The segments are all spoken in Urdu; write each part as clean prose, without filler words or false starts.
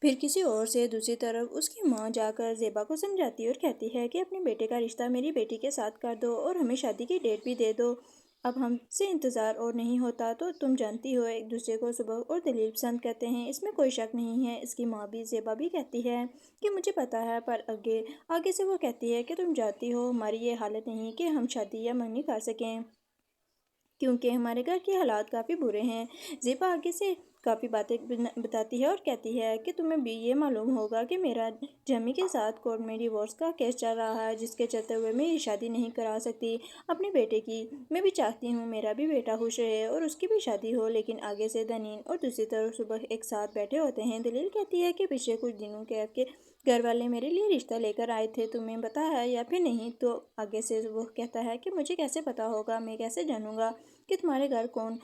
پھر کسی اور سے۔ دوسری طرف اس کی ماں جا کر زیبا کو سمجھاتی اور کہتی ہے کہ اپنے بیٹے کا رشتہ میری بیٹی کے ساتھ کر دو اور ہمیں شادی کی ڈیٹ بھی دے دو، اب ہم سے انتظار اور نہیں ہوتا۔ تو تم جانتی ہو ایک دوسرے کو سبک اور دلیل پسند کرتے ہیں، اس میں کوئی شک نہیں ہے۔ اس کی ماں بھی زیبا بھی کہتی ہے کہ مجھے پتا ہے، پر آگے سے وہ کہتی ہے کہ تم جانتی ہو ہماری یہ حالت نہیں کہ ہم شادی یا منگنی کر سکیں، کیونکہ ہمارے گھر کے حالات کافی برے ہیں۔ زیبا آگے سے کافی باتیں بتاتی ہے اور کہتی ہے کہ تمہیں بھی یہ معلوم ہوگا کہ میرا جمی کے ساتھ کورٹ میں ڈیورس کا کیس چل رہا ہے، جس کے چلتے ہوئے میری شادی نہیں کرا سکتی اپنے بیٹے کی۔ میں بھی چاہتی ہوں میرا بھی بیٹا خوش رہے اور اس کی بھی شادی ہو، لیکن آگے سے دنین اور دوسری طرف صبح ایک ساتھ بیٹھے ہوتے ہیں۔ دلیل کہتی ہے کہ پچھلے کچھ دنوں کیف کے گھر والے میرے لیے رشتہ لے کر آئے تھے، تمہیں پتا ہے یا پھر نہیں؟ تو آگے سے وہ کہتا ہے کہ مجھے کیسے پتا ہوگا، میں کیسے جانوں گا کہ تمہارے گھر کون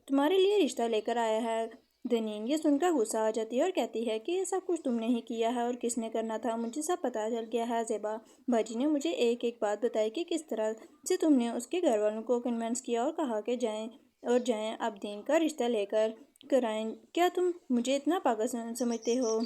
تمہارے لیے رشتہ لے کر آیا ہے؟ دنین یہ سن کر غصہ آ جاتی ہے اور کہتی ہے کہ یہ سب کچھ تم نے ہی کیا ہے، اور کس نے کرنا تھا، مجھے سب پتا چل گیا ہے۔ زیبا باجی نے مجھے ایک ایک بات بتائی کہ کس طرح سے تم نے اس کے گھر والوں کو کنونس کیا اور کہا کہ جائیں اب دین کا رشتہ لے کر کرائیں۔ کیا تم مجھے اتنا پاگل سمجھتے ہو؟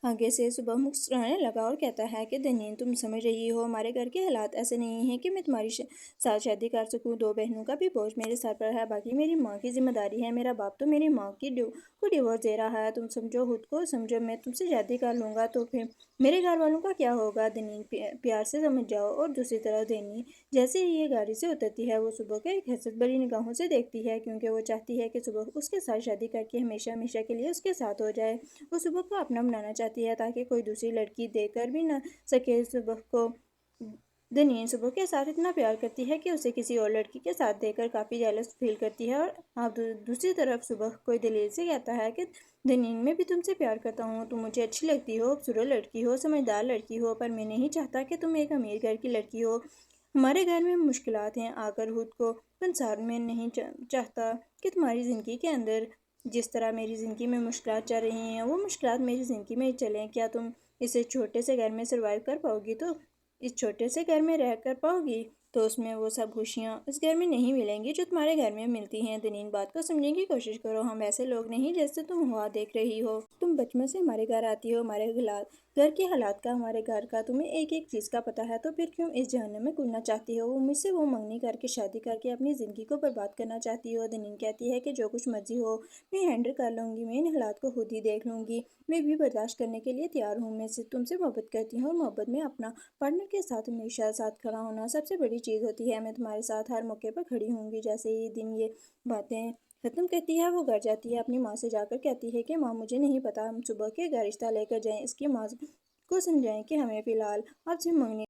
آگے سے صبح مسکرانے لگا اور کہتا ہے کہ دنین تم سمجھ رہی ہو ہمارے گھر کے حالات ایسے نہیں ہیں کہ میں تمہاری ساتھ شادی کر سکوں، دو بہنوں کا بھی بوجھ میرے سر پر ہے، باقی میری ماں کی ذمہ داری ہے، میرا باپ تو میری ماں کو ڈیورس دے رہا ہے، تم سمجھو خود کو سمجھو، میں تم سے شادی کر لوں گا تو پھر میرے گھر والوں کا کیا ہوگا؟ دنین پیار سے سمجھ جاؤ۔ اور دوسری طرف دنین جیسے ہی یہ گاڑی سے اترتی ہے وہ صبح کو ایک حسد بھری نگاہوں سے دیکھتی ہے، کیونکہ وہ چاہتی ہے کہ صبح اس کے ساتھ شادی کر کے ہمیشہ ہمیشہ کے لیے اس کے ساتھ ہو جائے۔ وہ صبح کو اپنا بنانا چاہتی ہے تاکہ کوئی دوسری لڑکی دیکھ کر بھی نہ سکے صبح کو۔ دنین صبح کے ساتھ اتنا پیار کرتی ہے کہ اسے کسی اور لڑکی کے ساتھ دیکھ کر کافی جیلس فیل کرتی ہے۔ اور آپ دوسری طرف صبح کوئی دلیل سے کہتا ہے کہ دنین میں بھی تم سے پیار کرتا ہوں، تم مجھے اچھی لگتی ہو، خوبصورت لڑکی ہو، سمجھدار لڑکی ہو، پر میں نہیں چاہتا کہ تم ایک امیر گھر کی لڑکی ہو، ہمارے گھر میں مشکلات ہیں آ کر خود کو پنسار میں نہیں چاہتا کہ تمہاری زندگی کے اندر جس طرح میری زندگی میں مشکلات چل رہی ہیں وہ مشکلات میری زندگی میں چلیں۔ کیا تم اس چھوٹے سے گھر میں سروائیو کر پاؤ گی؟ تو اس چھوٹے سے گھر میں رہ کر پاؤ گی تو اس میں وہ سب خوشیاں اس گھر میں نہیں ملیں گی جو تمہارے گھر میں ملتی ہیں۔ دنین بات کو سمجھنے کی کوشش کرو، ہم ایسے لوگ نہیں جیسے تم ہوا دیکھ رہی ہو، تم بچپن سے ہمارے گھر آتی ہو، ہمارے گھر کے حالات کا، ہمارے گھر کا تمہیں ایک ایک چیز کا پتا ہے، تو پھر کیوں اس جہنم میں کودنا چاہتی ہو؟ وہ مجھ سے وہ منگنی کر کے شادی کر کے اپنی زندگی کو برباد کرنا چاہتی ہو۔ دنین کہتی ہے کہ جو کچھ مرضی ہو میں ہینڈل کر لوں گی، میں ان حالات کو خود ہی دیکھ لوں گی، میں بھی برداشت کرنے کے لیے تیار ہوں، میں تم سے محبت کرتی ہوں اور محبت میں اپنا پارٹنر کے ساتھ ہمیشہ ساتھ کھڑا ہونا سب سے بڑی چیز ہوتی ہے، میں تمہارے ساتھ ہر موقع پر کھڑی ہوں گی۔ جیسے ہی دن یہ باتیں ختم کرتی ہے وہ گھر جاتی ہے، اپنی ماں سے جا کر کہتی ہے کہ ماں مجھے نہیں پتا، ہم صبح کے گھر رشتہ لے کر جائیں، اس کی ماں کو سمجھائیں کہ ہمیں فی الحال آپ سے منگنی